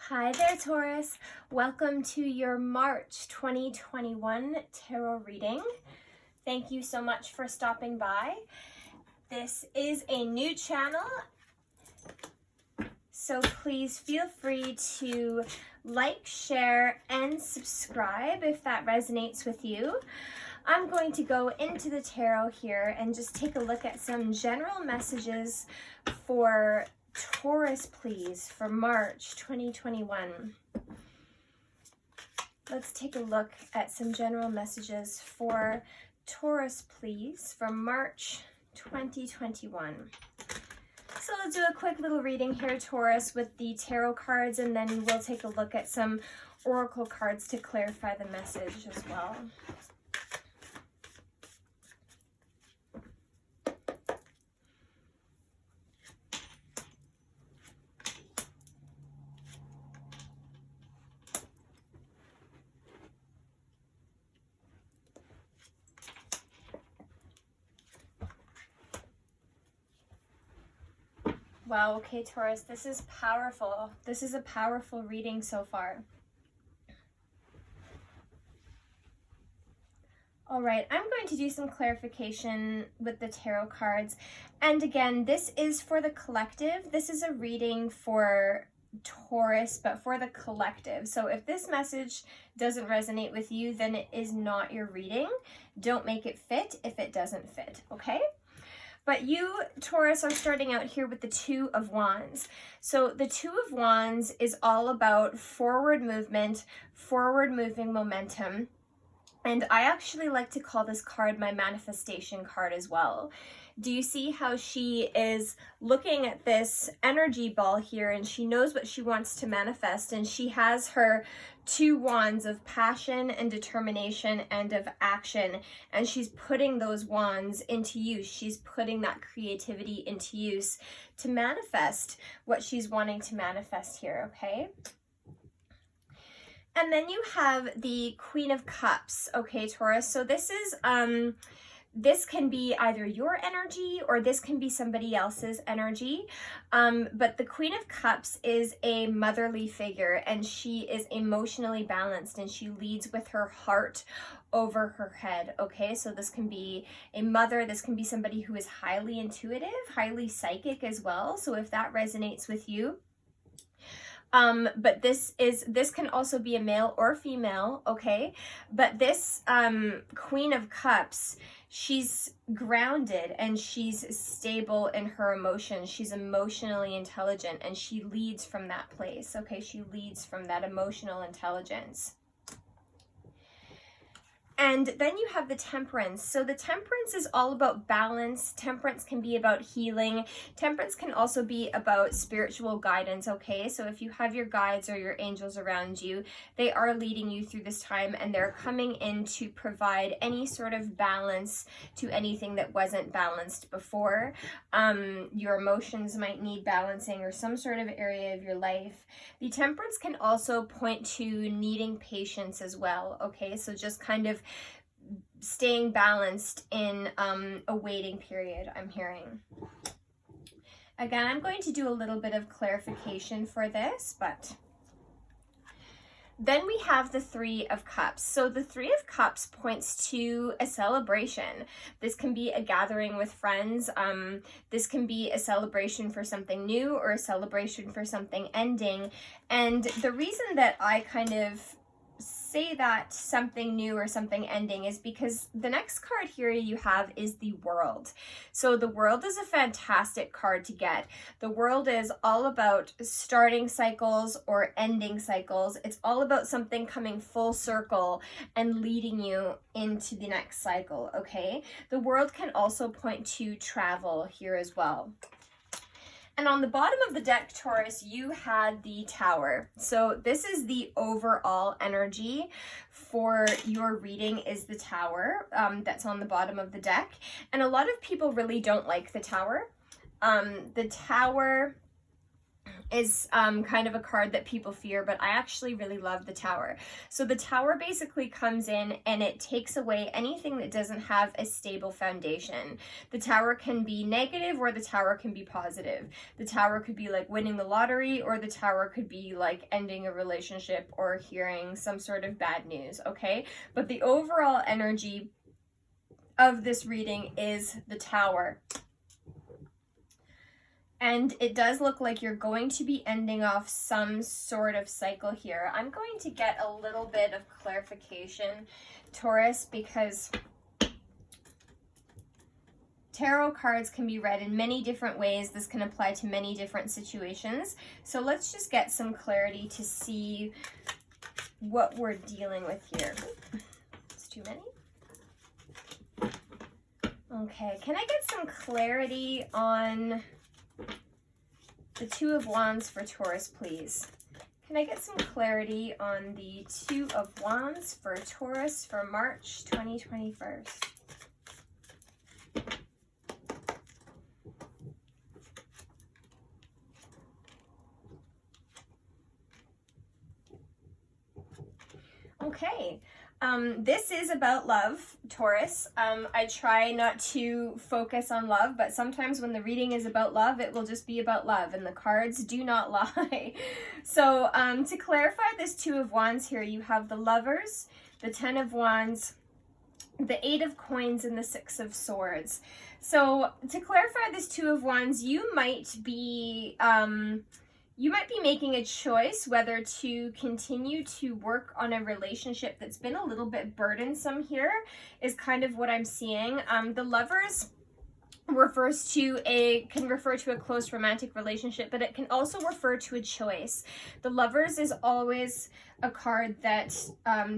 Hi there, Taurus. Welcome to your March 2021 tarot reading. Thank you so much for stopping by. This is a new channel, so please feel free to like, share, and subscribe if that resonates with you. I'm going to go into the tarot here and just take a look at some general messages for Taurus, please, for March 2021. Let's take a look at some general messages for Taurus, please, for March 2021. So let's do a quick little reading here, Taurus, with the tarot cards, and then we'll take a look at some oracle cards to clarify the message as well. Wow, okay, Taurus, this is powerful. This is a powerful reading so far. All right, I'm going to do some clarification with the tarot cards. And again, this is for the collective. This is a reading for Taurus, but for the collective. So if this message doesn't resonate with you, then it is not your reading. Don't make it fit if it doesn't fit, okay? But you, Taurus, are starting out here with the Two of Wands. So the Two of Wands is all about forward movement, forward moving momentum. And I actually like to call this card my manifestation card as well. Do you see how she is looking at this energy ball here, and she knows what she wants to manifest, and she has her two wands of passion and determination and of action, and she's putting those wands into use. She's putting that creativity into use to manifest what she's wanting to manifest here, okay? And then you have the Queen of Cups, okay, Taurus? So this is, this can be either your energy or this can be somebody else's energy. But the Queen of Cups is a motherly figure, and she is emotionally balanced, and she leads with her heart over her head, okay? So this can be a mother, this can be somebody who is highly intuitive, highly psychic as well. So if that resonates with you, but this can also be a male or female, okay? But this Queen of Cups, she's grounded and she's stable in her emotions. She's emotionally intelligent, and she leads from that place, okay? She leads from that emotional intelligence. And then you have the Temperance. So the Temperance is all about balance. Temperance can be about healing. Temperance can also be about spiritual guidance, okay? So if you have your guides or your angels around you, they are leading you through this time, and they're coming in to provide any sort of balance to anything that wasn't balanced before. Your emotions might need balancing, or some sort of area of your life. The Temperance can also point to needing patience as well, okay? So just kind of staying balanced in a waiting period, I'm hearing. Again, I'm going to do a little bit of clarification for this, but then we have the Three of Cups. So the Three of Cups points to a celebration. This can be a gathering with friends. This can be a celebration for something new or a celebration for something ending. And the reason that I kind of say that something new or something ending is because the next card here you have is the World. So the World is a fantastic card to get. The World is all about starting cycles or ending cycles. It's all about something coming full circle and leading you into the next cycle, okay? The World can also point to travel here as well. And on the bottom of the deck, Taurus, you had the Tower. So this is the overall energy for your reading, is the Tower that's on the bottom of the deck. And a lot of people really don't like the Tower. The Tower is kind of a card that people fear, but I actually really love the Tower. So the Tower basically comes in and it takes away anything that doesn't have a stable foundation. The Tower can be negative or the Tower can be positive. The Tower could be like winning the lottery, or the Tower could be like ending a relationship or hearing some sort of bad news, okay? But the overall energy of this reading is the Tower. And it does look like you're going to be ending off some sort of cycle here. I'm going to get a little bit of clarification, Taurus, because tarot cards can be read in many different ways. This can apply to many different situations. So let's just get some clarity to see what we're dealing with here. It's too many. Okay, can I get some clarity on the Two of Wands for Taurus, please? Can I get some clarity on the Two of Wands for Taurus for March 2021? Okay. This is about love, Taurus. I try not to focus on love, but sometimes when the reading is about love, it will just be about love, and the cards do not lie. So to clarify this Two of Wands here, you have the Lovers, the Ten of Wands, the Eight of Coins, and the Six of Swords. So to clarify this Two of Wands, you might be making a choice whether to continue to work on a relationship that's been a little bit burdensome here, is kind of what I'm seeing. The Lovers can refer to a close romantic relationship, but it can also refer to a choice. The Lovers is always a card that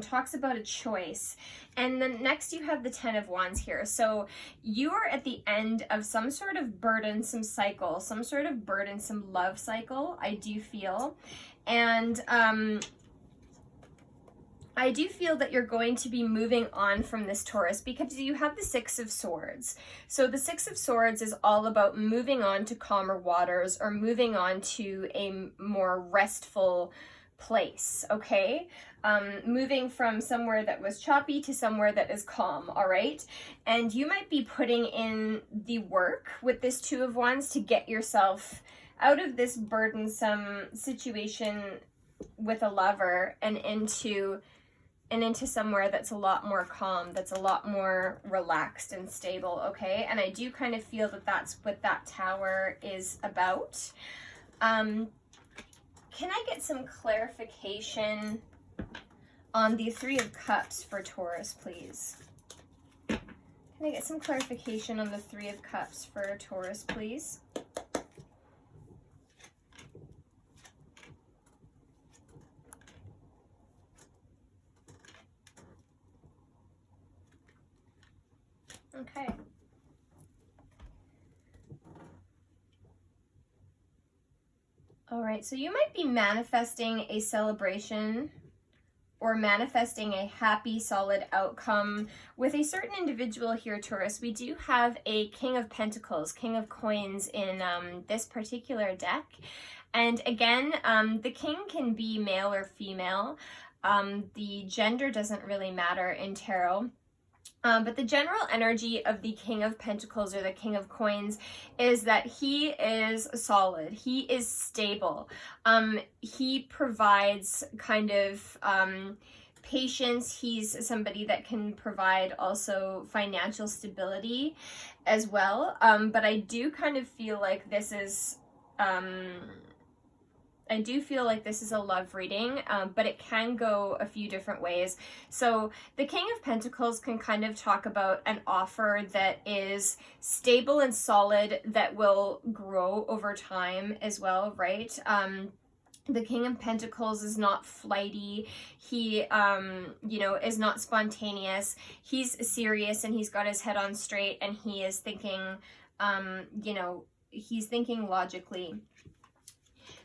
talks about a choice. And then next you have the Ten of Wands here. So you are at the end of some sort of burdensome cycle, some sort of burdensome love cycle, I do feel. And I do feel that you're going to be moving on from this, Taurus, because you have the Six of Swords. So the Six of Swords is all about moving on to calmer waters, or moving on to a more restful place, okay? Moving from somewhere that was choppy to somewhere that is calm, all right? And you might be putting in the work with this Two of Wands to get yourself out of this burdensome situation with a lover and into somewhere that's a lot more calm, that's a lot more relaxed and stable, okay? And I do kind of feel that that's what that Tower is about. Can I get some clarification on the Three of Cups for Taurus, please? Can I get some clarification on the Three of Cups for Taurus, please? Okay. All right, so you might be manifesting a celebration or manifesting a happy, solid outcome with a certain individual here, Taurus. We do have a King of Pentacles, King of Coins in this particular deck. And again, the king can be male or female. The gender doesn't really matter in tarot. But the general energy of the King of Pentacles or the King of Coins is that he is solid. He is stable. He provides kind of patience. He's somebody that can provide also financial stability as well. But I do kind of feel like this is... I do feel like this is a love reading, but it can go a few different ways. So the King of Pentacles can kind of talk about an offer that is stable and solid, that will grow over time as well, right? The King of Pentacles is not flighty. He, is not spontaneous. He's serious and he's got his head on straight, and he is thinking, he's thinking logically.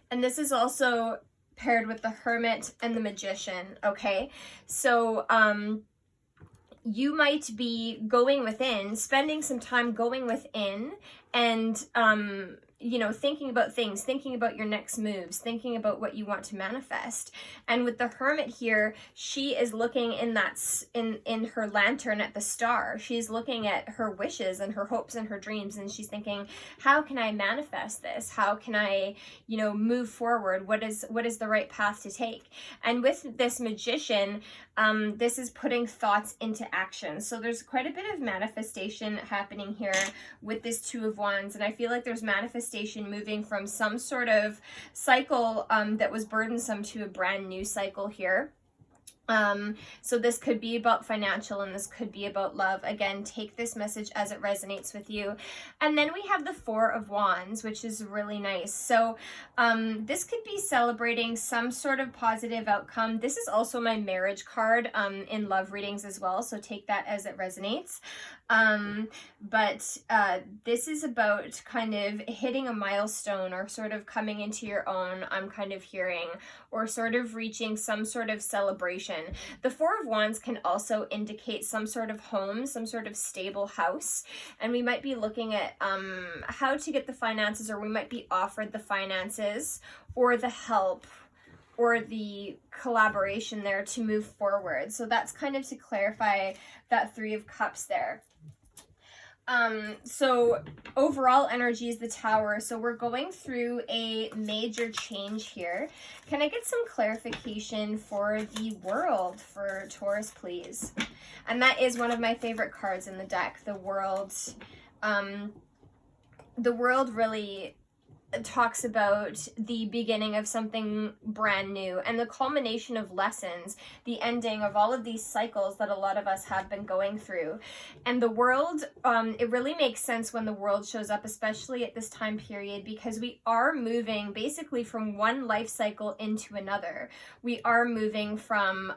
And this is also paired with the Hermit and the Magician, okay? So you might be going within, spending some time going within and you know, thinking about things, thinking about your next moves, thinking about what you want to manifest. And with the Hermit here, she is looking in her lantern at the star. She's looking at her wishes and her hopes and her dreams, and she's thinking, how can I manifest this? How can I, you know, move forward? What is the right path to take? And with this Magician, this is putting thoughts into action. So there's quite a bit of manifestation happening here with this Two of Wands, and I feel like there's manifestation moving from some sort of cycle that was burdensome to a brand new cycle here. So this could be about financial, and this could be about love. Again, take this message as it resonates with you. And then we have the Four of Wands, which is really nice. So this could be celebrating some sort of positive outcome. This is also my marriage card in love readings as well, so take that as it resonates. But this is about kind of hitting a milestone, or sort of coming into your own, I'm kind of hearing, or sort of reaching some sort of celebration. The Four of Wands can also indicate some sort of home, some sort of stable house, and we might be looking at how to get the finances, or we might be offered the finances or the help or the collaboration there to move forward. So that's kind of to clarify that Three of Cups there. So overall energy is the Tower. So we're going through a major change here. Can I get some clarification for the World for Taurus, please? And that is one of my favorite cards in the deck, the World. The World really talks about the beginning of something brand new and the culmination of lessons, the ending of all of these cycles that a lot of us have been going through. And the World, it really makes sense when the World shows up, especially at this time period, because we are moving basically from one life cycle into another. We are moving from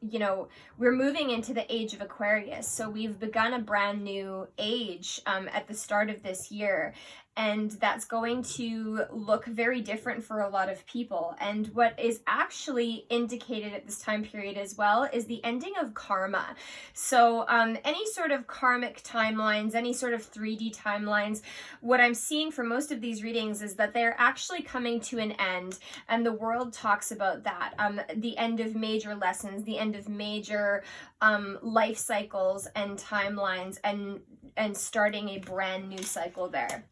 you know, we're moving into the age of Aquarius. So we've begun a brand new age at the start of this year. And that's going to look very different for a lot of people. And what is actually indicated at this time period as well is the ending of karma. So any sort of karmic timelines, any sort of 3D timelines, what I'm seeing for most of these readings is that they're actually coming to an end. And the World talks about that, the end of major lessons, the end of major life cycles and timelines, and starting a brand new cycle there.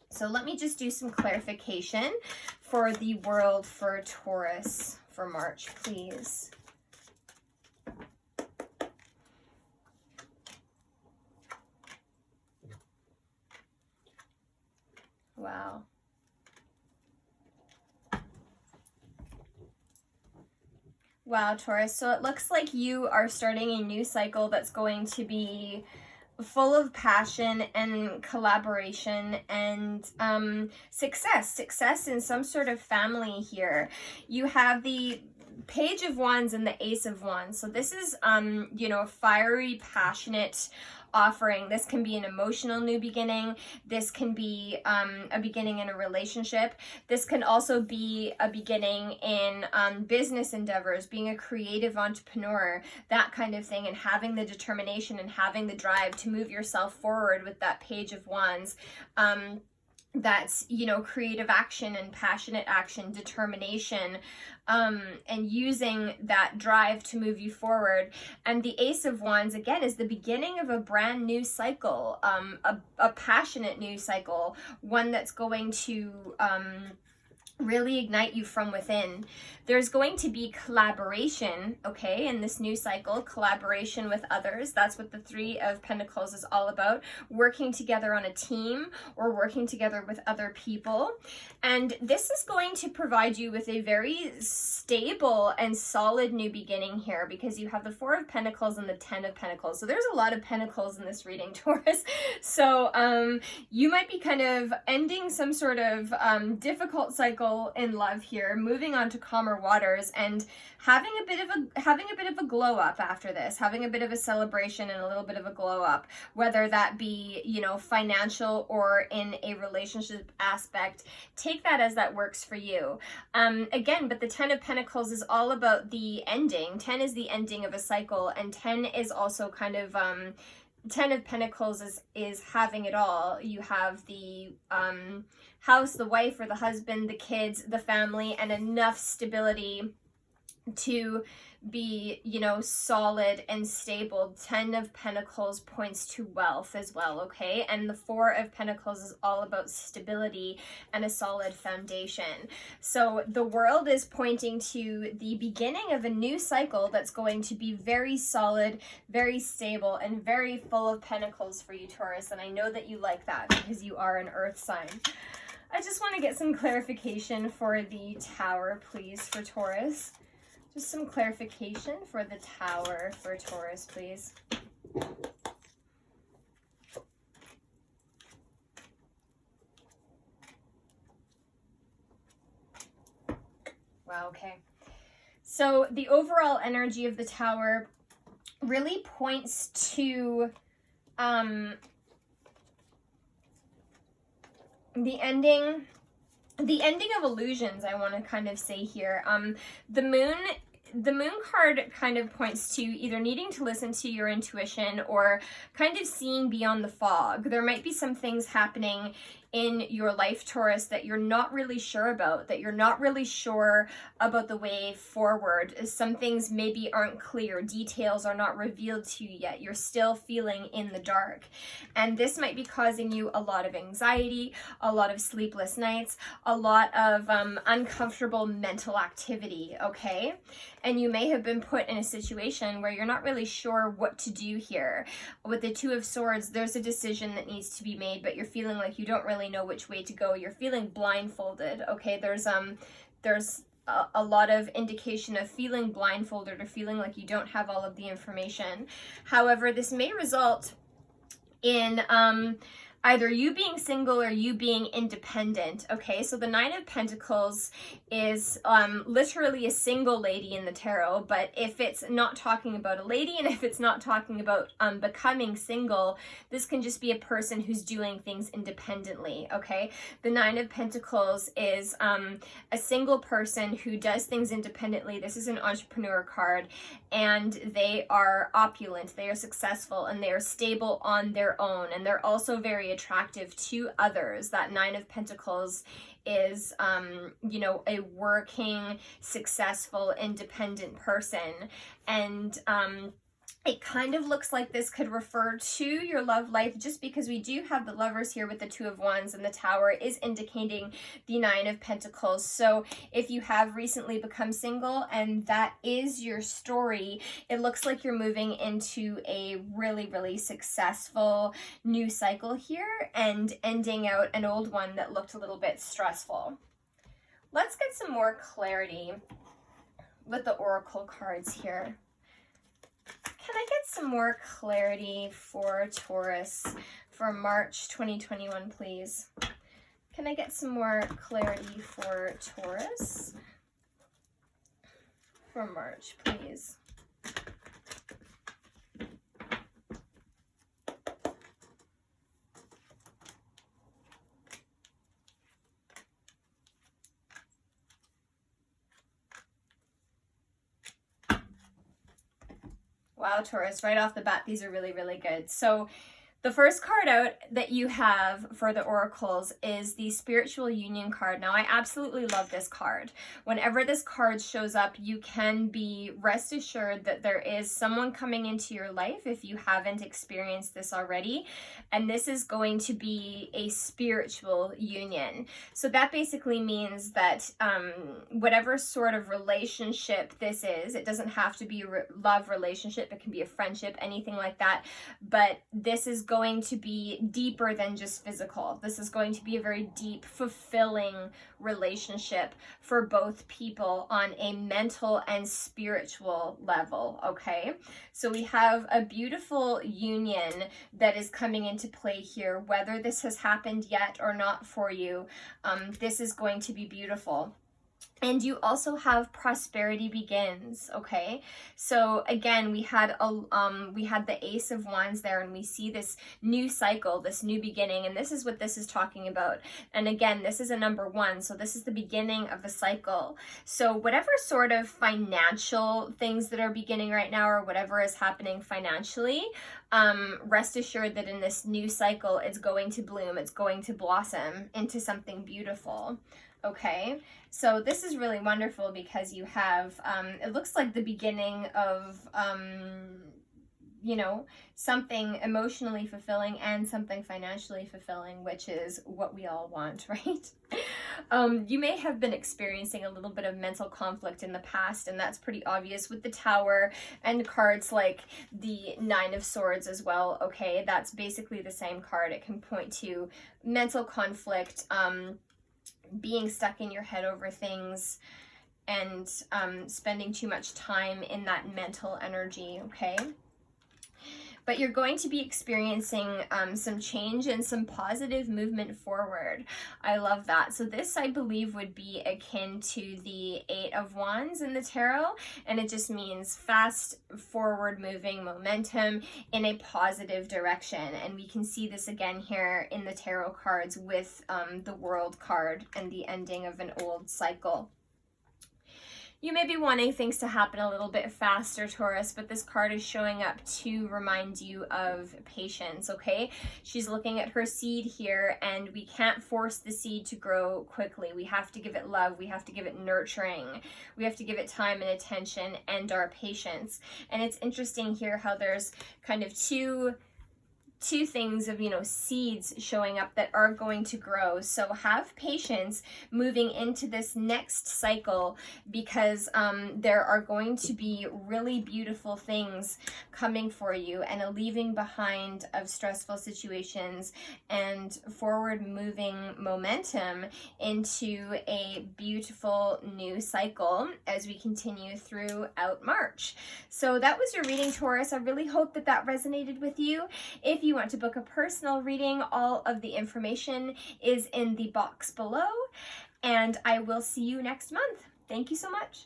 So let me just do some clarification for the World for Taurus for March, please. Wow. Wow, Taurus. So it looks like you are starting a new cycle that's going to be full of passion and collaboration and success in some sort of family here. You have the Page of Wands and the Ace of Wands. So this is, you know, a fiery, passionate offering. This can be an emotional new beginning. This can be a beginning in a relationship. This can also be a beginning in business endeavors, being a creative entrepreneur, that kind of thing, and having the determination and having the drive to move yourself forward with that Page of Wands. That's, you know, creative action and passionate action, determination, and using that drive to move you forward. And the Ace of Wands, again, is the beginning of a brand new cycle, a passionate new cycle, one that's going to really ignite you from within. There's going to be collaboration, okay, in this new cycle, collaboration with others. That's what the Three of Pentacles is all about, working together on a team or working together with other people. And this is going to provide you with a very stable and solid new beginning here, because you have the Four of Pentacles and the Ten of Pentacles. So there's a lot of pentacles in this reading, Taurus. So you might be kind of ending some sort of difficult cycle in love here, moving on to calmer waters, and having a bit of a glow up after this, having a bit of a celebration and a little bit of a glow up, whether that be, you know, financial or in a relationship aspect. Take that as that works for you. Again, but the Ten of Pentacles is all about the ending. 10 is the ending of a cycle, and 10 is also kind of Ten of Pentacles is having it all. You have the house, the wife or the husband, the kids, the family, and enough stability to be, you know, solid and stable. 10 of Pentacles points to wealth as well, okay? And the 4 of Pentacles is all about stability and a solid foundation. So the world is pointing to the beginning of a new cycle that's going to be very solid, very stable, and very full of pentacles for you, Taurus. And I know that you like that because you are an earth sign. I just want to get some clarification for the Tower, please, for Taurus. Just some clarification for the Tower for Taurus, please. Wow, okay. So the overall energy of the Tower really points to the ending of illusions, I want to kind of say here. The moon card kind of points to either needing to listen to your intuition or kind of seeing beyond the fog. There might be some things happening in your life, Taurus, that you're not really sure about, that you're not really sure about the way forward. Some things maybe aren't clear, details are not revealed to you yet. You're still feeling in the dark. And this might be causing you a lot of anxiety, a lot of sleepless nights, a lot of uncomfortable mental activity, okay? And you may have been put in a situation where you're not really sure what to do here. With the Two of Swords, there's a decision that needs to be made, but you're feeling like you don't really know which way to go. You're feeling blindfolded, okay? There's a lot of indication of feeling blindfolded or feeling like you don't have all of the information. However, this may result in either you being single or you being independent, okay? So the Nine of Pentacles is literally a single lady in the tarot, but if it's not talking about a lady and if it's not talking about becoming single, this can just be a person who's doing things independently, okay? The Nine of Pentacles is a single person who does things independently. This is an entrepreneur card, and they are opulent, they are successful, and they are stable on their own, and they're also very attractive to others. That Nine of Pentacles is, you know, a working, successful, independent person. And it kind of looks like this could refer to your love life, just because we do have the Lovers here with the Two of Wands, and the Tower is indicating the Nine of Pentacles. So if you have recently become single and that is your story, it looks like you're moving into a really, really successful new cycle here and ending out an old one that looked a little bit stressful. Let's get some more clarity with the Oracle cards here. Can I get some more clarity for Taurus for March 2021, please? Can I get some more clarity for Taurus for March, please? Wow, Taurus, right off the bat, these are really, really good. So the first card out that you have for the oracles is the Spiritual Union card. Now, I absolutely love this card. Whenever this card shows up, you can be rest assured that there is someone coming into your life if you haven't experienced this already. And this is going to be a spiritual union. So that basically means that whatever sort of relationship this is, it doesn't have to be a love relationship. It can be a friendship, anything like that. But this is going to be deeper than just physical. This is going to be a very deep, fulfilling relationship for both people on a mental and spiritual level, okay? So we have a beautiful union that is coming into play here. Whether this has happened yet or not for you, this is going to be beautiful. And you also have prosperity begins, okay? So again, we had the Ace of Wands there, and we see this new cycle, this new beginning, and this is what this is talking about. And again, this is a number 1, so this is the beginning of the cycle. So whatever sort of financial things that are beginning right now, or whatever is happening financially, rest assured that in this new cycle, it's going to bloom, it's going to blossom into something beautiful. Okay, so this is really wonderful because you have, it looks like the beginning of, you know, something emotionally fulfilling and something financially fulfilling, which is what we all want, right? You may have been experiencing a little bit of mental conflict in the past, and that's pretty obvious with the Tower and cards like the Nine of Swords as well, okay? That's basically the same card. It can point to mental conflict, being stuck in your head over things, and spending too much time in that mental energy, okay? But you're going to be experiencing some change and some positive movement forward. I love that. So this, I believe, would be akin to the Eight of Wands in the tarot, and it just means fast forward moving momentum in a positive direction. And we can see this again here in the tarot cards with the World card and the ending of an old cycle. You may be wanting things to happen a little bit faster, Taurus, but this card is showing up to remind you of patience, okay? She's looking at her seed here, and we can't force the seed to grow quickly. We have to give it love. We have to give it nurturing. We have to give it time and attention and our patience. And it's interesting here how there's kind of two things of, you know, seeds showing up that are going to grow. So have patience moving into this next cycle, because there are going to be really beautiful things coming for you, and a leaving behind of stressful situations and forward moving momentum into a beautiful new cycle as we continue throughout March. So that was your reading, Taurus. I really hope that that resonated with you. If you want to book a personal reading, all of the information is in the box below, and I will see you next month. Thank you so much.